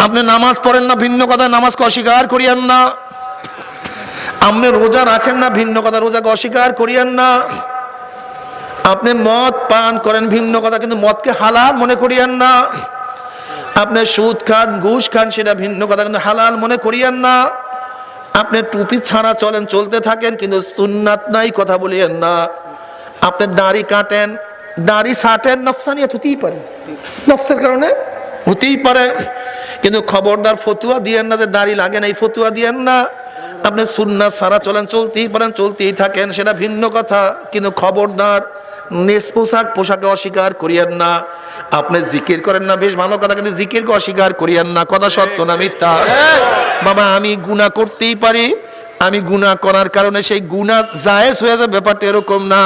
আপনি নামাজ পড়েন না, ভিন্ন কথা, নামাজকে অস্বীকার করিয়েন না। আপনি রোজা রাখেন না, ভিন্ন কথা, রোজাকে অস্বীকার করিয়েন না। আপনি মদ পান করেন, ভিন্ন কথা, কিন্তু মদকে হালাল মনে করিয়েন না। আপনি সুদ খান, ঘুষ খান, সেটা ভিন্ন কথা, কিন্তু হালাল মনে করিয়েন না। আপনি টুপি ছাড়া চলেন, চলতে থাকেন, কিন্তু সুন্নাত নাই কথা বলিয়েন না। আপনি দাড়ি কাটেন, দাড়ি ছাটেন, নফসানিয়াত হতেই পারে, নফসের কারণে হতেই পারে, কিন্তু খবরদার ফতুয়া দিয়েন না যে দাড়ি লাগে না, এই ফতুয়া দিয়েন না। আপনি সুন্নাত ছাড়া চলেন, চলতেই পারেন, চলতেই থাকেন, সেটা ভিন্ন কথা, কিন্তু খবরদার নিজ পোশাকে অস্বীকার করিয়েন না। আপনি জিকির করেন না, বেশ ভালো কথা, কিন্তু জিকিরকে অস্বীকার করিয়েন না। কথা সত্য না মিথ্যা? বাবা, আমি গুনাহ করতেই পারি, আমি গুনাহ করার কারণে সেই গুনাহ জায়েজ হয়ে যাবে, ব্যাপারটা এরকম না।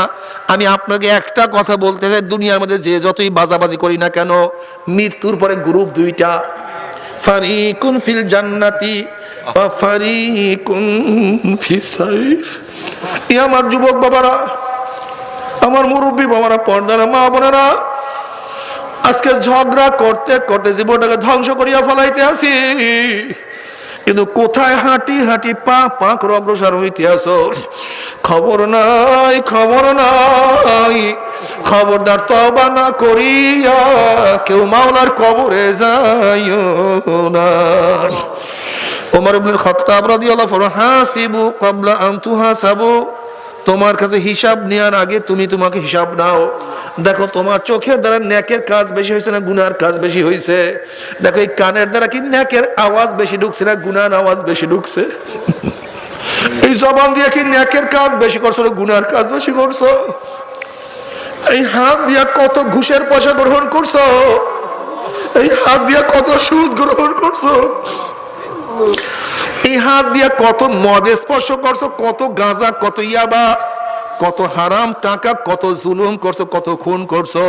আমি আপনাকে একটা কথা বলতে চাই, দুনিয়ার মধ্যে যে যতই বাজাবাজি করি না কেন, মৃত্যুর পরে গ্রুপ দুইটা, ফারিকুন ফিল জান্নাতি ওয়া ফারিকুন ফিস সাইর। আমার যুবক বাবারা, আমার মুরব্বী বাবারা, পর্দারা মা বোনেরা, আজকে ঝগড়া করতে করতে জীবনটাকে ধ্বংস করিয়া ফেলাইতে আসি, কিন্তু কোথায় হাঁটি হাঁটি পা পা করে অগ্রসর হইতে আসো, খবর নাই, খবর নাই। খবরদার তওবা না করিয়া কেউ মাওলার কবরে যাইও না। ওমর ইবনুল খাত্তাব রাদিয়াল্লাহু আনহু, হাসিবু ক্বাবলা আন তুহাসাবু, তোমার কাছে হিসাব নেওয়ার আগে তুমি তোমাকে হিসাব নাও। দেখো তোমার চোখের দ্বারা নেকের কাজ বেশি হয়েছে না গুনার কাজ বেশি হয়েছে? দেখো এই কানের দ্বারা কি নেকের আওয়াজ বেশি ঢুকছে না গুনার আওয়াজ বেশি ঢুকছে? এই জবান দিয়ে কি নেকের কাজ বেশি করছো না গুনার কাজ বেশি করছো? এই হাত দিয়া কত ঘুষের পয়সা গ্রহণ করছো? এই হাত দিয়া কত সুদ গ্রহণ করছো? এই হাত দিয়া কত মদ স্পর্শ করছো, কত গাঁজা, কত ইয়াবা, কত হারাম টাকা, কত জুলুম করছো, কত খুন করছো?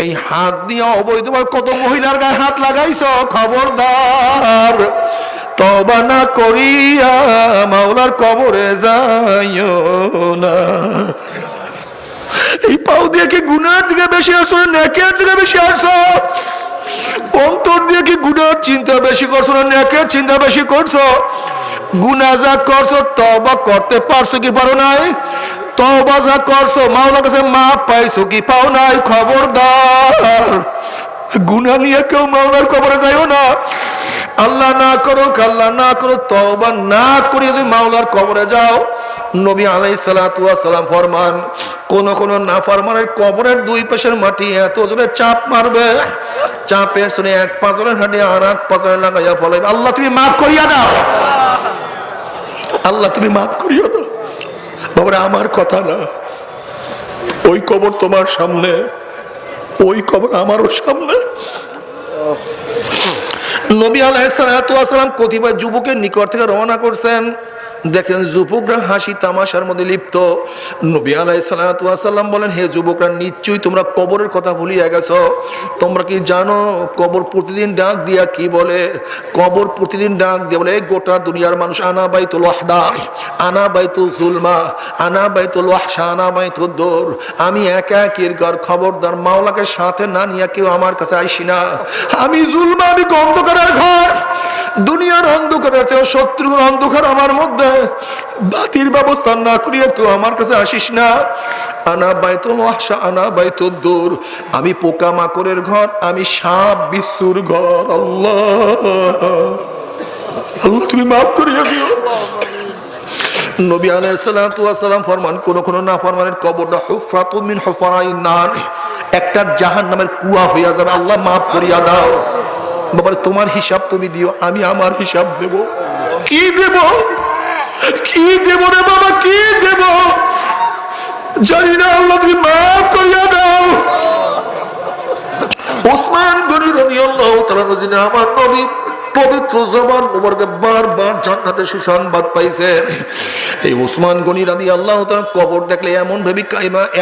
এই হাত দিয়া অবৈধভাবে কত মহিলার গায়ে হাত লাগাইছো? খবরদার তওবা না করিয়া মাওলার কবরে যাইও না। এই পাও দিয়ে কি গুনার দিকে বেশি আসছো না নেকের দিকে বেশি আসছো? অন্তর দিয়ে কি গুনার চিন্তা বেশি করছো না নেকের চিন্তা বেশি করছো? গুনাহ যা করছো তওবা করতে পারছো কি পারো নাই? তওবা যা করছো মাওলার কাছে মাপ পাইছো কি পাও নাই? খবরদার গুনাহ নিয়ে কেউ মাওলার কবরে যাইও না। আল্লাহ না করো, আল্লাহ না করো, তওবা না করে যদি মাওলার কবরে যাও, নবী আলাইহিস সালাতু ওয়াস সালাম ফরমান, কোন কোন নাফরমানের কবরের দুই পাশের মাটি এত জোরে চাপ মারবে, চাপের শুনে এক পাঁজরের হাঁটি আর এক পাঁজরে লাগাইয়া ফেলে, আল্লাহ তুমি মাফ করিয়া দাও, আল্লাহ তুমি মাফ করিয়া দাও। বাবারা, আমার কথা না, ওই কবর তোমার সামনে, ওই কবর আমারও সামনে। নবী আলাইহিস সালাতু ওয়াস সালাম কতিপয় যুবকের নিকট থেকে রওনা করছেন। দেখেন যুবকরা হাসি তামাশার মধ্যে লিপ্ত। নবী আলাইহিস সালাতু ওয়াস সালাম বলেন, হে যুবকরা, নিশ্চয়ই তোমরা কবরের কথা ভুলিয়া গেছো। তোমরা কি জানো কবর প্রতিদিন ডাক দিয়া কি বলে? কবর প্রতিদিন ডাক দিয়া বলে, গোটা দুনিয়ার মানুষ, আনা বাইতুল ওয়াহদা, আনা বাইতুল জুলমা, আনা বাইতুল ওয়াহশা, আনা বাইতুদ দূর, আমি একা একের ঘর, খবরদার মাওলাকে সাথে না নিয়ে কেউ আমার কাছে আইসি না। আমি জুলমা, আমি অন্ধকারের ঘর, দুনিয়ার অন্ধকারের চেয়ে শত্রুর অন্ধকার আমার মধ্যে, বাতির ব্যবস্থা না করিয়া কেউ আমার কাছে আসিস না। আনা বাইতুল ওয়াহশা, আনা বাইতুদ দূর, আমি পোকা মাকড়ের ঘর, আমি সাপ বিচ্ছুর ঘর। আল্লাহ, আল্লাহ তুমি মাফ করিয়া দিও। নবী আলাইহিস সালাতু ওয়াস সালাম ফরমান, কোন কোন নাফরমানের কবরটা হুফরাতুম মিন হুফারাইন নার, একটা জাহান্নামের কুয়া হইয়া যাবে, আল্লাহ মাফ করিয়া দাও। বাবা, তোমার হিসাব তুমি দিও, আমি আমার হিসাব দেব। কি দেব? কি দেব রে বাবা, কি দেব জানি না, আল্লাহ তুমি মাফ করিয়া দাও। ওসমান গনি রাদিয়াল্লাহু তাআলা, আমার নবীর পবিত্র জবান মোবারকে বারবার জান্নাতের সুসংবাদ পাইছে। এই উসমান গনি রাদিয়াল্লাহু তাআলা কবর দেখলে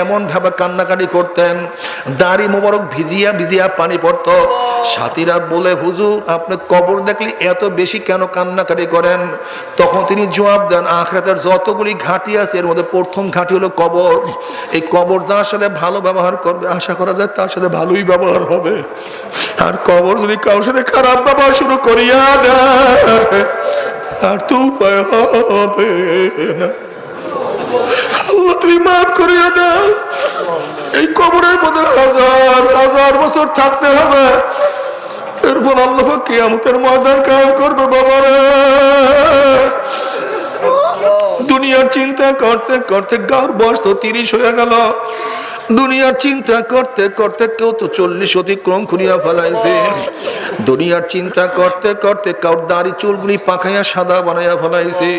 এমন ভাবে কান্নাকাটি করতেন, দাড়ি মোবারক ভিজিয়া ভিজিয়া পানি পড়তো। সাথীরা বলে, হুজুর আপনি কবর দেখলে এত বেশি কেন কান্নাকাটি করেন? তখন তিনি জবাব দেন, আখিরাতের যতগুলি ঘাঁটি আছে এর মধ্যে প্রথম ঘাঁটি হলো কবর। এই কবর যার সাথে ভালো ব্যবহার করবে আশা করা যায় তার সাথে ভালোই ব্যবহার হবে। আর কবর যদি কারোর সাথে খারাপ ব্যবহার শুরু করিয়া দেয় আর তো উপায় হবে না। আল্লাহ তুমি মাফ করিয়া দাও। এই কবরের মধ্যে হাজার হাজার বছর থাকতে হবে, এরপর আল্লাহ কিয়ামতের ময়দান কায়েম করবে। বাবারে, দুনিয়ার চিন্তা করতে করতে গার বয়স তো 30 হয়ে গেল। দুনিয়ার চিন্তা করতে করতে কেউ তো 40 অতিক্রম করিয়া ফেলাইছে। দুনিয়ার চিন্তা করতে করতে কাউর দাড়ি চুলগুলি পাকাইয়া সাদা বানাইয়া ফেলাইছে।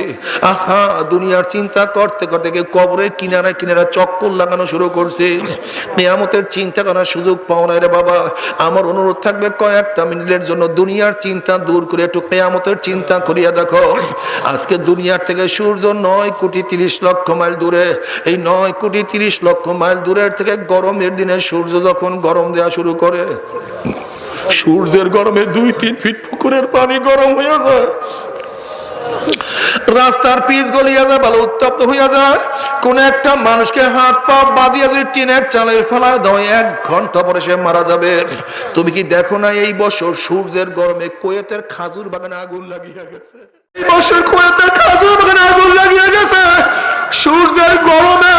আহা, দুনিয়ার চিন্তা করতে করতে কেউ কবরের কিনারা কিনারা চক্কর লাগানো শুরু করছে। কিয়ামতের চিন্তা করার সুযোগ পাও না রে বাবা। আমার অনুরোধ থাকবে কয়েকটা মিনিটের জন্য দুনিয়ার চিন্তা দূর করে একটু কিয়ামতের চিন্তা করিয়া দেখো। আজকে দুনিয়ার থেকে সূর্য 9,30,00,000 মাইল দূরে। এই 9,30,00,000 মাইল দূরের থেকে গরমের দিনে সূর্য যখন গরম দেওয়া শুরু করে, সূর্যের গরমে 2-3 ফিট পুকুরের পানি গরম হয়ে যায়, রাস্তার পিচ গলিয়া যায়, ভালো উত্তপ্ত হইয়া যায়। কোন একটা মানুষকে হাত পা বাঁধিয়া যদি টিনের চালে ফেলায় দাও 1 ঘন্টা পরে সে মারা যাবে। তুমি কি দেখো না এই বছর সূর্যের গরমে কুয়েতের খাজুর বাগানে আগুন লাগিয়া গেছে? এই বছর কুয়েতের খাজুর বাগানে আগুন লাগিয়া গেছে সূর্যের গরমে।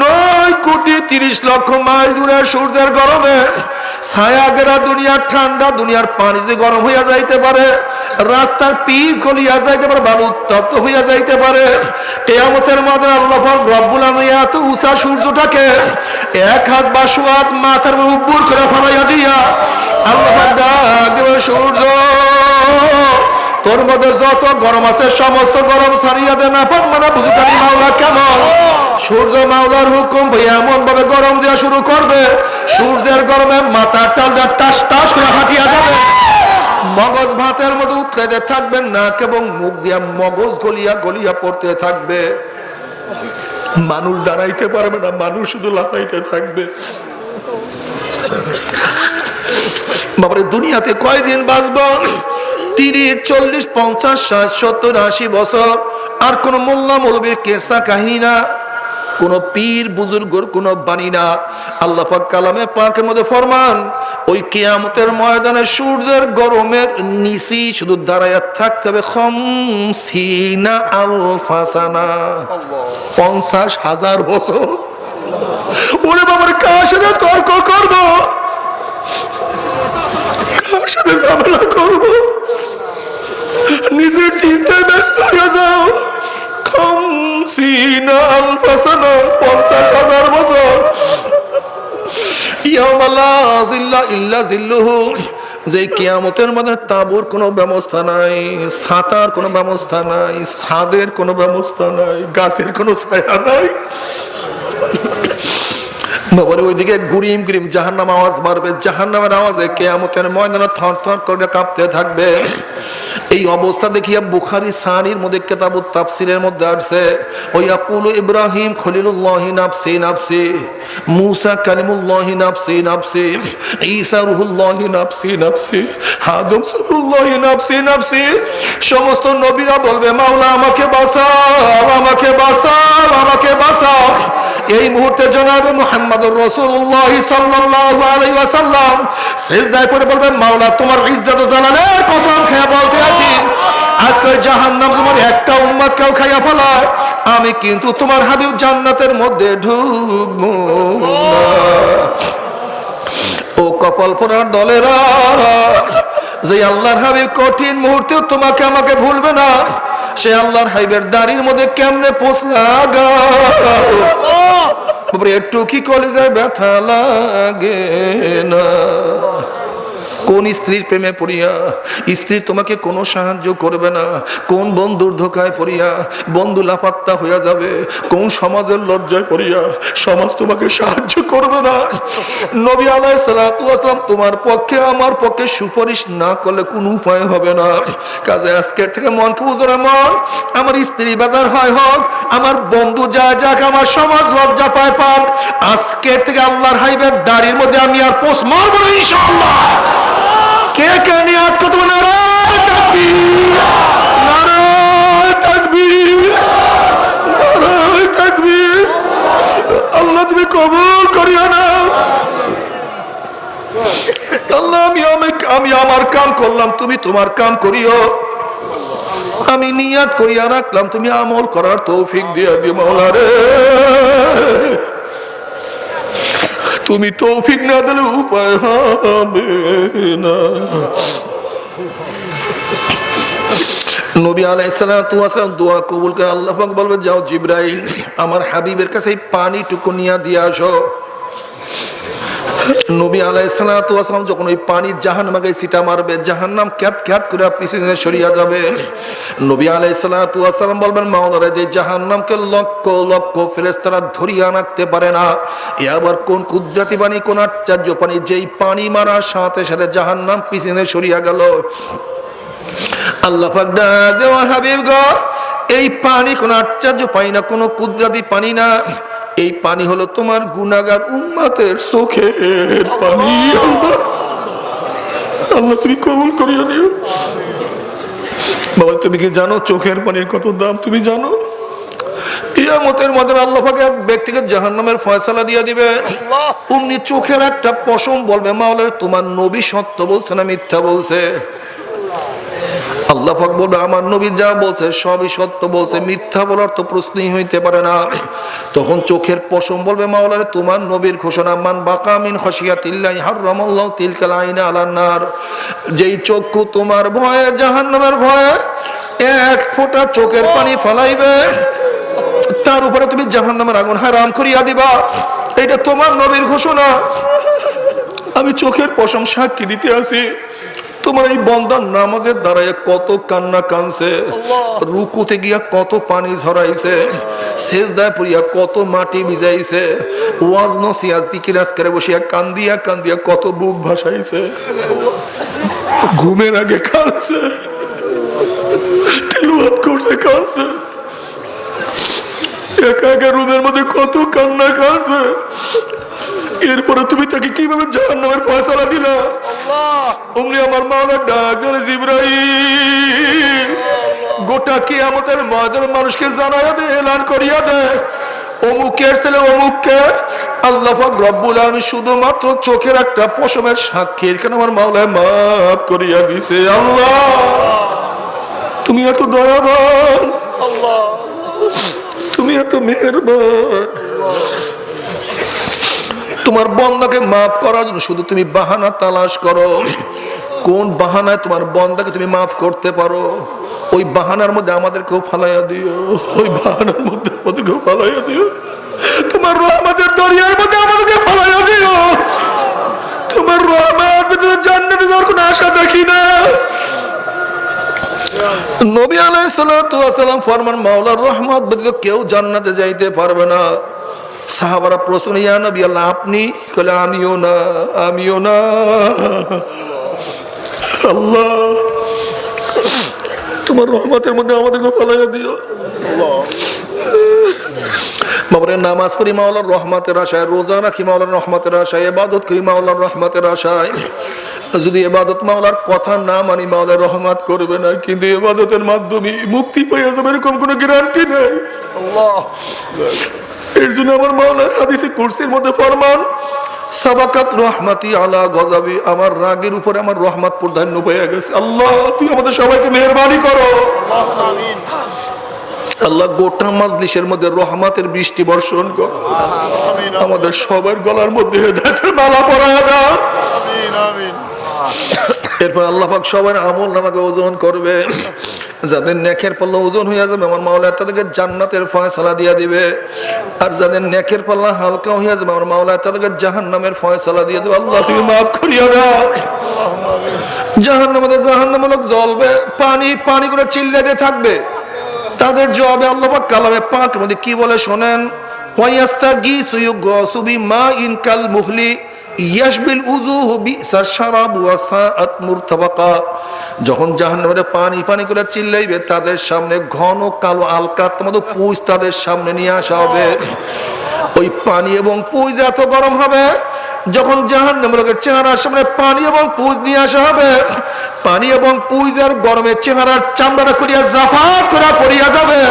9,30,00,000 মাইল দূরে সূর্যের গরমে ছায়া গেরা দুনিয়ার ঠান্ডা, দুনিয়ার পানি যদি গরম হইয়া যাইতে পারে, রাস্তার পিচ গলিয়া যাইতে পারে, বালু উত্তপ্ত হইয়া যাইতে পারে। কিয়ামতের মাঝে আল্লাহ রব্বুল আলামিন এত উঁচা সূর্যটাকে 1 হাত বা 2 হাত মাথার উপর করে ফেলাইয়া দিয়া আল্লাহ ডাক দেবে, সূর্য তোর মধ্যে যত গরম আছে সমস্ত গরম ছাড়িয়া দে। না পার মানে বুঝতে মাওলা কেমন? সূর্য মাওলার হুকুম ভাই এমন ভাবে গরম দেওয়া শুরু করবে, সূর্যের গরমে মাথার টালটা টাস টাস করে ফাটিয়া যাবে, মগজ ভাতের মধ্যে উতলাতে থাকবে, নাক এবং মুখ দিয়া মগজ গলিয়া গলিয়া পড়তে থাকবে। মানুষ দাঁড়াইতে পারবে না, মানুষ শুধু লাফাইতে থাকবে। বাবারে, দুনিয়াতে কয়দিন বাঁচব? 30, 40, 50, 60, 70, 80 বছর। আর কোন মোল্লা মৌলবীর কেসা কাহিনী না, কোন পীর বুজুর্গর কোন বাণী না। আল্লাহ পাক কালামে পাকের মধ্যে ফরমান, ওই কিয়ামতের ময়দানে সূর্যের গরমের নিচে শুধু দাঁড়াইয়া থাকতে হবে 50 আলফা সানা, 50,000 বছর। ওরে বাবার, কার সাথে তর্ক করবো, কার সাথে ঝামেলা করবো? নিজের চিন্তায় ব্যস্ত হয়ে যাও। 50 আলফা সানা, 50,000 বছর। ইয়াউমা লা জিল্লা ইল্লা জিল্লুহু, যে কিয়ামতের মধ্যে তাঁবুর কোনো ব্যবস্থা নাই, ছাতার কোনো ব্যবস্থা নাই, ছাদের কোনো ব্যবস্থা নাই, গাছের কোনো ছায়া নাই। বাবারে, ওইদিকে গুরিম গুরিম জাহান্নাম আওয়াজ মারবে, জাহান্নামের আওয়াজে কিয়ামতের ময়দানে থর থর করে কাঁপতে থাকবে। এই অবস্থা দেখিয়া বুখারী সানির মধ্যে কিতাবুত তাফসীরের মধ্যে আসছে, ওয়া ইয়াকুলু ইব্রাহিম খলিলুল্লাহি নাফসি নাফসি, মূসা কালিমুল্লাহি নাফসি নাফসি, ঈসা রূহুল্লাহি নাফসি নাফসি, আদম সূরুল্লাহি নাফসি নাফসি। সমস্ত নবীরা বলবে, মাওলা আমাকে বাঁচাও, আমাকে বাঁচাও, আমাকে বাঁচাও। এই মুহূর্তে জনাবে মুহাম্মদুর রাসূলুল্লাহ সাল্লাল্লাহু আলাইহি ওয়াসাল্লাম সিজদায় পড়ে বলবেন, মাওলা তোমার ইজ্জত ও জালালের কসম খেয়ে বলতে আছি, আজকে জাহান্নাম তোমার একটা উম্মত কেউ খাইয়া ফেলায়, আমি কিন্তু তোমার হাবিব জান্নাতের মধ্যে ঢুকবো না। ও কপাল পোড়ার দলেরা, যে আল্লাহর হাবিব কঠিন মুহূর্তে তোমাকে আমাকে ভুলবে না, সে আল্লাহর হাবিবের দাড়ির মধ্যে কেমনে পোষ লাগাও, একটু কি কলিজায় ব্যথা লাগে না? কোন স্ত্রীর প্রেমে পড়িয়া স্ত্রী তোমাকে কোনো সাহায্য করবে না, কোন বন্ধুর ধোকায় পড়িয়া বন্ধু লাপাত্তা হইয়া যাবে, কোন সমাজের লজ্জায় পড়িয়া সমাজ তোমাকে সাহায্য করবে না। নবী আলাইহিস সালাতু ওয়াস সালাম তোমার পক্ষে আমার পক্ষে সুপারিশ না করলে কোনো উপায় হবে না। কাজে আজকের থেকে মনকে বুঝরা মন, আমার স্ত্রী বাজার হয় হোক, আমার বন্ধু যা যাক, আমার সমাজ লজ্জা পায় পাক, আজকের থেকে আল্লাহর হাইবের দাড়ির মধ্যে আমি আর পোষ মারবো না ইনশাআল্লাহ। কে কে নিয়াত করতে পারে? নারায়ে তাকবীর, নারায়ে তাকবীর, নারায়ে তাকবীর। আল্লাহ তুমি কবুল করিও না। আল্লাহ আমি আমার কাম করলাম, তুমি তোমার কাম করিও। আমি নিয়াত করিয়া রাখলাম, তুমি আমল করার তৌফিক দিয়া দিও মাওলা রে। তুমি তৌফিক না দিলে উপায় হবে না। নবী আলাইহিস সালাতু ওয়াস সালাম দোয়া কবুল করে আল্লাহ পাক বলবে, যাও জিবরাইল আমার হাবিবের কাছে এই পানিটুকু নিয়ে দিয়ে আসো। নবী আলাইহিস সালাতু ওয়াস সালাম যখন ওই পানি জাহান্নামে ছিটা মারবে, জাহান্নাম ক্যাত ক্যাত করে পিছনে সরিয়া যাবে। নবী আলাইহিস সালাতু ওয়াস সালাম বলবেন, মাওলানা যে জাহান্নামকে লক্ষ লক্ষ ফেরেশতারা ধরিয়া রাখতে পারে না, এ আবার কোন কুদরতি পানি, কোন আশ্চর্য পানি, যেই পানি মারার সাথে সাথে জাহান্নাম পিছনে সরিয়া গেল। আল্লাহ পাক ডাক দেওয়ার হাবিব গো, এই পানি কোন আশ্চর্য পানি না, কোন কুদরতি পানি না, এই পানি হলো তোমার গুনাহগার উম্মতের চোখের পানি। আল্লাহ তুমি কবুল করিয়া নিও। বাবা তুমি কি জানো চোখের পানির কত দাম? তুমি জানো? কিয়ামতের মধ্যে আল্লাহ পাক এক ব্যক্তিকে জাহান্নামের ফয়সালা দিয়ে দিবে। উনি চোখের একটা পশম বলবে, মাওলা তোমার নবী সত্য বলছে না মিথ্যা বলছে? আল্লাহ পাক বলবে, আমার নবী যা বলছে সবই সত্য বলছে, মিথ্যা বলার তো প্রশ্নই হইতে পারে না। তখন চোখের পশম বলবে, মাওলা তোমার নবীর ঘোষণা, মান বাকা মিন খাশিয়াতিল্লাহি হারামাল্লাহু তিলকাল আইনা আলান নার। যেই চক্ষু তোমার ভয়ে, জাহান্নামের ভয়ে এক ফোঁটা চোখের পানি ফলাইবে, তার উপরে তুমি জাহান্নামের আগুন হারাম করিয়া দিবা। এটা তোমার নবীর ঘোষণা। আমি চোখের পশম সাক্ষী দিতে আছি, তোমার এই বন্দার নামাজের দ্বারায় কত কান্না কানছে, রুকুতে গিয়া কত পানি ঝরাইছে, সেজদায় পড়িয়া কত মাটি ভিজাইছে, ওয়াজ নসিহত জিকির আজকারে বসিয়া কান্দিয়া কান্দিয়া কত বুক ভাসাইছে, ঘুমের আগে কাঁদছে, তিলাওয়াত করছে কাঁদছে, একা একা রুমের মধ্যে কত কান্না কাঁদছে। এরপরে তুমি তাকে কিভাবে জাহান্নামের ফয়সালা দিলা? অমনি আমার মাওলা ডাক ধরে, জিবরাইল গোটা কিয়ামতের ময়দানে মানুষকে জানায়া দে, এলান করিয়া দে, অমুকের ছেলে অমুককে আল্লাহ পাক রব্বুল আলামিন শুধুমাত্র চোখের একটা পশমের সাক্ষী এখানে আমার মাওলায় মাফ করিয়া দিছে। আল্লাহ তুমি এত দয়াবান, আল্লাহ তুমি এত মেহেরবান। তোমার বন্দাকে মাফ করার জন্য শুধু তুমি বাহানা তালাশ করো। কোন বাহানায় তোমার বন্দাকে তুমি মাফ করতে পারো, ওই বাহানার মধ্যে আমাদেরকেও ফালাইয়া দিও, ওই বাহানার মধ্যে আমাদেরকেও ফালাইয়া দিও। তোমার রহমতের দরিয়ার মধ্যে আমাদেরকে ফালাইয়া দিও। তোমার রহমত জান্নাতে যাওয়ার কোনো আশা দেখি না। নবী আলাইহিস সালাতু ওয়াস সালাম ফরমান, মাওলার রহমত ব্যতীত কেউ জান্নাতে যাইতে পারবে না। সাহাবারা প্রশ্ন, ইয়া নবী আল্লাহ আপনি? কইলে আমিও না, আমিও না। আল্লাহ তোমার রহমতের মধ্যে আমাদেরকে ফলাইয়া দিও। বাবারে নামাজ পড়ি মাওলার রহমতের আশায়, রোজা রাখি মাওলার রহমতের আশায়, ইবাদত করি মাওলার রহমতের আশায়। যদি ইবাদত মাওলার কথা না মানি মাওলার রহমত করবে না, কিন্তু ইবাদতের মাধ্যমে মুক্তি পাইয়া যাবে এরকম কোনো গ্যারান্টি নেই। আল্লাহ এর জন্য আমার মাওলা হাদিসে কুরসির মধ্যে ফরমান, সাবাকাত রহমাতি আলা গজাবি, আমার রাগের উপরে আমার রহমত প্রাধান্য পেয়ে গেছে। আল্লাহ তুই আমাদের সবাইকে মেহেরবানি করো। আমিন। আল্লাহ গোটা মাজলিসের মধ্যে রহমতের বৃষ্টি বর্ষণ কর। আমিন। আমাদের সবার গলার মধ্যে হেদায়েতের মালা পরায়া দাও। আমিন আমিন। এরপর আল্লাহ পাক সবার আমল নামাকে ওজন করবে। যাদের নেকের পাল্লা ওজন হইয়া যাবে আমার মাওলা তাদেরকে জান্নাতের ফয়সালা দিয়া দিবে, আর যাদের নেকের পাল্লা হালকা হইয়া যাবে আমার মাওলা তাদেরকে জাহান্নামের ফয়সালা দিয়ে দেবে। আল্লাহ তুমি মাফ করিয়া দাও। জাহান্নামে জাহান্নামের লোক জ্বলবে, পানি পানি করে চিল্লাতে থাকবে, তাদের জবাবে আল্লাহ পাক কালামে পাকের মধ্যে কি বলে শোনেন, ওয়ায়াস্তাগীসু ইউগাসু বিমাইন কাল মুহলি ইয়াশবিল উযুহু বিসাশ শারাব ওয়া সাআত মুরতাবাকা। যখন জাহান্নামে পানি পানি করে চিল্লাইবে তাদের সামনে ঘন কালো আলকার মতো পুঁজ তাদের সামনে নিয়ে আসা হবে। ওই পানি এবং পুঁজ এত গরম হবে, যখন জাহান্নামের লোকের চেহারার সামনে পানি এবং পুঁজ নিয়ে আসা হবে, পানি এবং পুঁজের গরমে চেহারার চামড়াটা খুলিয়া জাফাত করে পড়িয়া যাবে।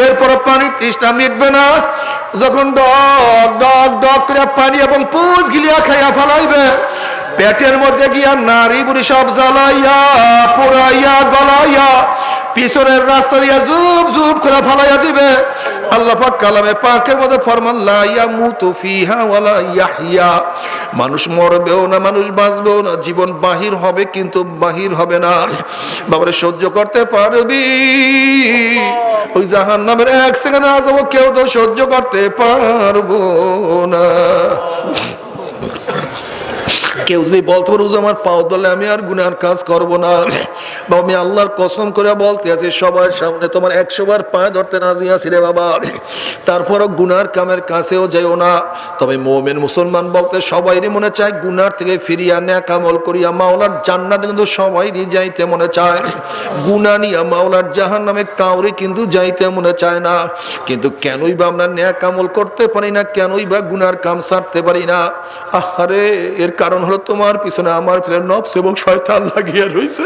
এরপর পানির তৃষ্ণা মিটবে না, যখন ডক ডক ডক করে পানি এবং পুঁজ গিলিয়া খাইয়া ফেলাইবে, পেটের মধ্যে গিয়া নারী বুড়ি সব জ্বালাইয়া পোড়াইয়া গলাইয়া পিছনের রাস্তা দিয়া জুব জুব করে ফেলাইয়া দিবে। আল্লাহ পাক কালামে পাকের মধ্যে ফরমান, লা ইয়ামুতু ফিহা ওয়ালা ইয়াহইয়া। মানুষ মরবেও না, মানুষ বাঁচবেও না, জীবন বাহির হবে কিন্তু বাহির হবে না। বাবারে সহ্য করতে পারবি? ওই জাহান্নামের এক সেকেন্ড আযাব কেউ তো সহ্য করতে পারবো না। কেউ যদি বলতে পারো আমার পাও দলে আমি আর গুনার কাজ করব না, বাবা আমি আল্লাহর কসম করে বলতে আছি সবার সামনে তোমার 100 বার পায়ে ধরতে রাজি আছি রে বাবা, তারপরও গুনার কামের কাছেও যাইও না। তবে মুমিন মুসলমান বলতে সবাইরই মনে চায় গুনার থেকে ফিরিয়া নেক আমল করিয়া মাওলার জান্নাতে কিন্তু সবাইরই যাইতে মনে চায়। গুনাহ নিয়া মাওলার জাহান্নামে কাউরি কিন্তু যাইতে মনে চায় না। কিন্তু কেনই বা আমরা নেক আমল করতে পারি না, কেনই বা গুনার কাম ছাড়তে পারি না? আহারে, এর কারণ হলো তোমার পিছনে আমার পিছনে নফস এবং শয়তান লাগিয়ে রয়েছে।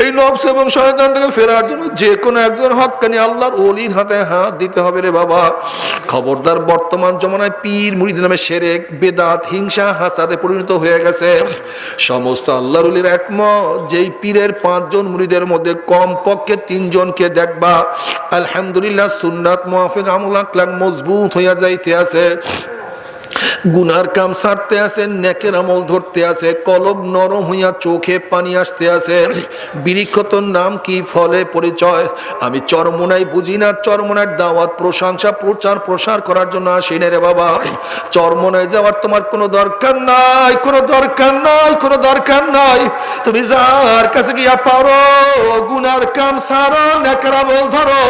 এই নফস এবং শয়তান থেকে ফেরার জন্য যে কোনো একজন হক্কানি আল্লাহর ওলির হাতে হাত দিতে হবে রে বাবা। খবরদার, বর্তমান জমানায় পীর মুরিদ নামে শিরক, বেদাত, হিংসা, হাসাদে পরিণত হয়ে গেছে। সমস্ত আল্লাহর ওলির একমত, যেই পীরের 5 জন মুরিদের মধ্যে কমপক্ষে 3 জনকে দেখবা আলহামদুলিল্লাহ সুন্নাত মুআফিক আমল আকলাক মজবুত হইয়া যাইতে আছে, গুনার কাম ছাড়তে আছে, নেকের আমল ধরতে আছে, কলব নরম হইয়া চোখে পানি আসতে আছে। বৃক্ষতর নাম কি, ফলে পরিচয়। আমি চরমোনাই বুঝি না, চরমোনার দাওয়াত প্রশংসা প্রচার প্রসার করার জন্য আসি না রে বাবা। চরমোনায় যাওয়ার তোমার কোনো দরকার নাই, কোনো দরকার নাই, কোনো দরকার নাই। তুমি যার কাছে গিয়া পারো গুনার কাম ছাড়ো, নেকের আমল ধরো,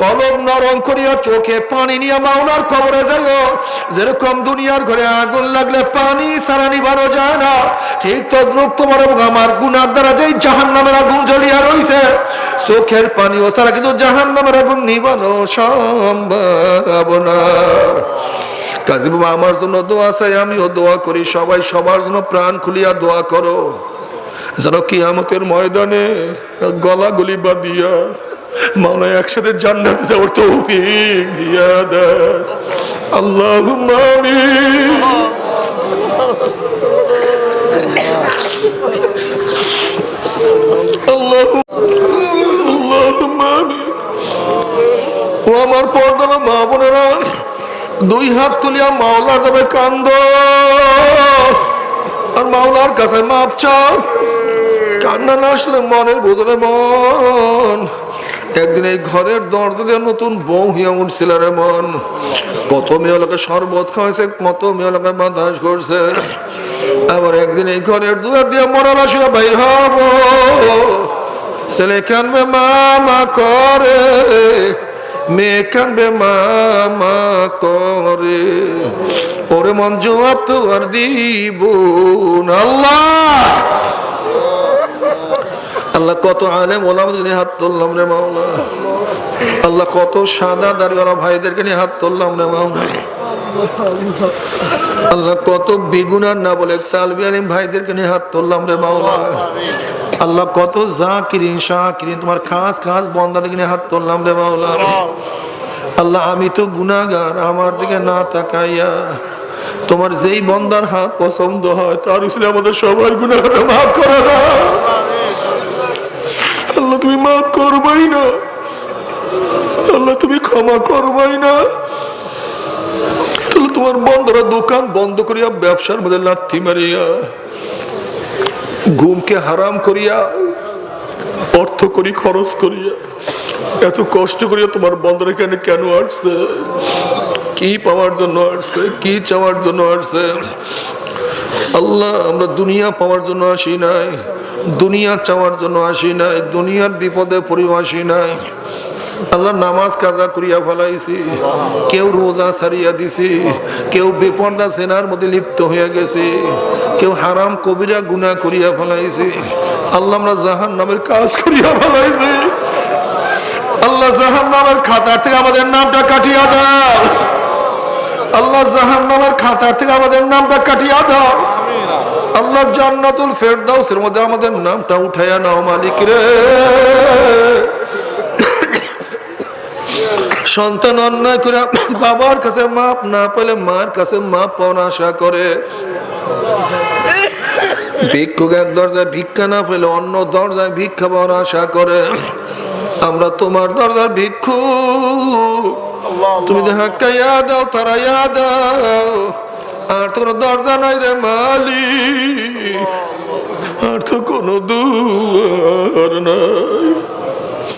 কলব নরম করিয়া চোখে পানি নিয়ে মাওলার কবরে যাইও। যেরকম দুনিয়ার ঘরে আগুন লাগলে পানি ছাড়া নিভানো যায় না, ঠিক তদ্রূপ তোমার এবং আমার গুনার দ্বারা যেই জাহান্নামের আগুন জ্বলিয়া রইছে, চোখের পানি ও ছাড়া কিন্তু জাহান্নামের আগুন নিভানো সম্ভব না। কাজী বাবা আমার জন্য দোয়া চাই, আমিও দোয়া করি, সবাই সবার জন্য প্রাণ খুলিয়া দোয়া করো, যেন কিয়ামতের ময়দানে গলাগলি বাঁধিয়া মাওলা একসাথে জান্নাতে যাওয়ার তৌফিক দিয়া দেয়। আল্লাহুম্মা আমিন। আল্লাহুম্মা আমিন। ও আমার পর্দার মা বোনেরা, 2 হাত তুলিয়া মাওলার তবে কান্দ আর মাওলার কাছে মাপ চাও। কান্না না আসলে মনের ভিতরে মন। একদিন এই ঘরের দরজা দিয়ে নতুন বউ হইয়া উঠছিল রে মন। কত মেয়ে লোকে শরবত খাওয়াইছে, কত মেয়ে লোকে বাতাস করছে। আবার একদিন এই ঘরের দুয়ার দিয়ে মরালা শুয়ে বাইর হব, ছেলে কানবে মামা করে, মেয়ে কানবে মামা করে, ওরে মন জবাব তো আর দিব না। আল্লাহ কত আলেম ওলামাদের নিয়ে হাত তুললাম রে মাওলা। আল্লাহ কত সাদা দাড়িওয়ালা ভাইদেরকে নিয়ে হাত তুললাম রে মাওলা। আল্লাহ কত বেগুনার না বলে তালবি আলিম ভাইদেরকে নিয়ে হাত তুললাম রে মাওলা। আল্লাহ কত জাকিরিন শাকিরিন তোমার খাস খাস বান্দাদেরকে নিয়ে হাত তুললাম রে মাওলা। আল্লাহ আমি তো গুনাহগার, আমার দিকে না তাকাইয়া তোমার যেই বান্দার হাত পছন্দ হয় তার উসিলায় আমাদের সবার গুনাহটা মাফ করে দাও। আল্লাহ তুমি মাফ করবাই না, আল্লাহ তুমি ক্ষমা করবাই না। তাহলে তোমার বন্ধরা দোকান বন্ধ করিয়া, ব্যবসার মধ্যে লাথি মারিয়া, ঘুমকে হারাম করিয়া, অর্থ করি খরচ করিয়া এত কষ্ট করিয়া তোমার বন্ধুর এখানে কেন আসছে? কি পাওয়ার জন্য আসছে? কি চাওয়ার জন্য আসছে? আল্লাহ, আমরা দুনিয়া পাওয়ার জন্য আসি নাই, দুনিয়া চাওয়ার জন্য আসি নাই, দুনিয়ার বিপদে পড়েও আসি নাই। আল্লাহ, নামাজ কাজা করিয়া ফেলাইছি, কেউ রোজা ছাড়িয়া দিছি, কেউ বেপর্দা সেনার মধ্যে লিপ্ত হইয়া গেছি, কেউ হারাম কবিরা গুনাহ করিয়া ফেলাইছি। আল্লাহ, আমরা জাহান্নামের কাজ করিয়া ফেলাইছি। আল্লাহ, জাহান্নামের খাতার থেকে আমাদের নামটা কাটিয়া দাও। আল্লাহ, জাহান্নামের খাতার থেকে আমাদের নামটা কাটিয়া দাও। আল্লাহ, জান্নাতুল ফেরদাউসের মধ্যে আমাদের নামটা উঠাইয়া নাও মালিক রে। সন্তান অন্যায় করে বাবার কাছে মাপ না পেলে মার কাছে মাপ পাওয়ার আশা করে, ভিক্ষুকের দরজায় ভিক্ষা না পেলে অন্য দরজায় ভিক্ষা পাওয়ার আশা করে। আমরা তোমার দরজার ভিক্ষু, তুমি যাহাকে ইয়া দাও তারা ইয়া দাও। আর তোর দরজা নাই রে মালিক, আর তো কোনো দুয়ার নাই।